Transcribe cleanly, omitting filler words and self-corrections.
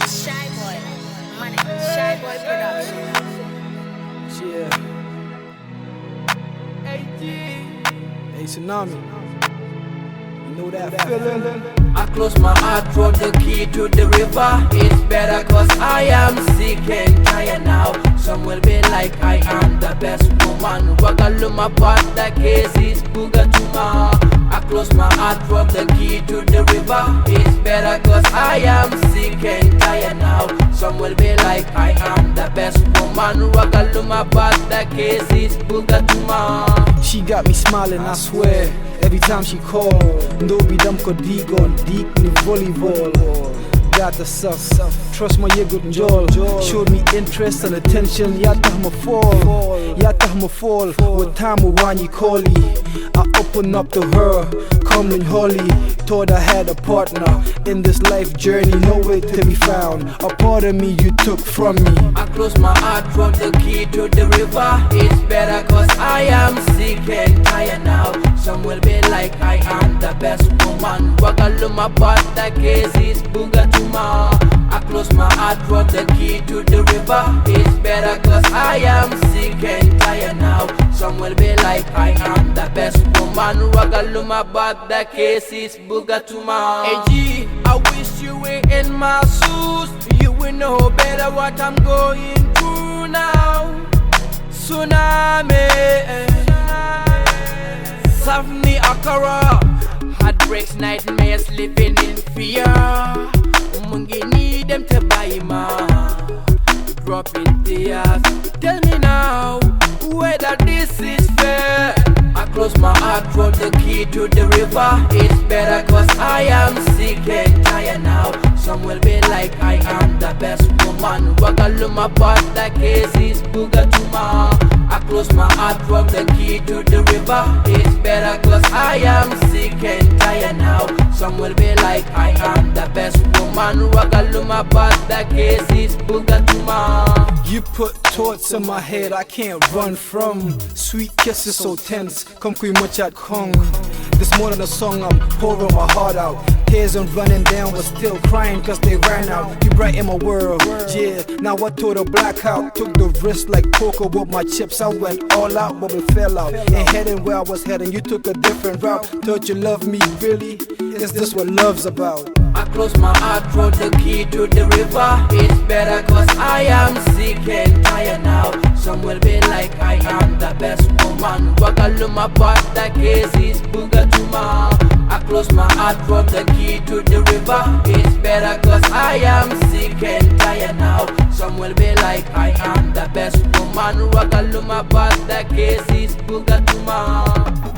Shy Boy, money, Shy Boy Production. Yeah. Hey, Tsunami. You know that feeling? I close my heart, throw the key to the river. It's better cause I am sick and tired now. Some will be like I am the best woman. Wagaluma part the case is Bugatuma. I close my heart, throw the key to the river. It's better cause I am sick and tired now. Some will be like I am the best woman. Wagaluma part the case is Bugatuma. She got me smiling, I swear, every time she call. Ndobi dam ko digon, dik ni volleyball. Got the sus, trust my good njol. Showed me interest and attention, yatah ma fall. With time wani callie, I open up to her, coming holly. Thought I had a partner in this life journey, nowhere to be found. A part of me you took from me. I close my heart, throw the key to the river. It's better cause I am sick and tired now. Some will be like I am the best woman. Wagaluma part the case is Bugatuma. I close my heart, throw the key to the river. It's better cause I am sick and tired now. Some will be like I am the best woman. Wagaluma part the case is Bugatuma. Hey G, I wish you were in my shoes. You will know better what I'm going through now. Tsunami, serve me akara. Heartbreaks, nightmares, living in fear. Mungi need them to buy ma. Dropping tears. Tell me now whether this is fair. I close my heart, throw the key to the river. It's better cause I am sick and tired now. Some will be like I am the best woman. Wagaluma part the case is Bugatuma. I close my heart, throw the key to the river. It's better cause I am sick and tired now. Some will be like I am the best woman. Wagaluma part the case is Bugatuma. You put thoughts in my head I can't run from. Sweet kisses so tense, come kui muchat kong. This more than a song, I'm pouring my heart out. Tears are running down but still crying cause they ran out. You brighten my world, yeah. Now I tore the blackout. Took the risk like poker with my chips. I went all out but we fell out. Ain't heading where I was heading, you took a different route. Thought you loved me really? Is this what love's about? I close my heart, throw the key to the river. It's better cause I am sick and tired now. Some will be like I am the best woman. Wagaluma part the case is Bugatuma. I close my heart, throw the key to the river. It's better cause I am sick and tired now. Some will be like I am the best woman. Wagaluma part the case is Bugatuma.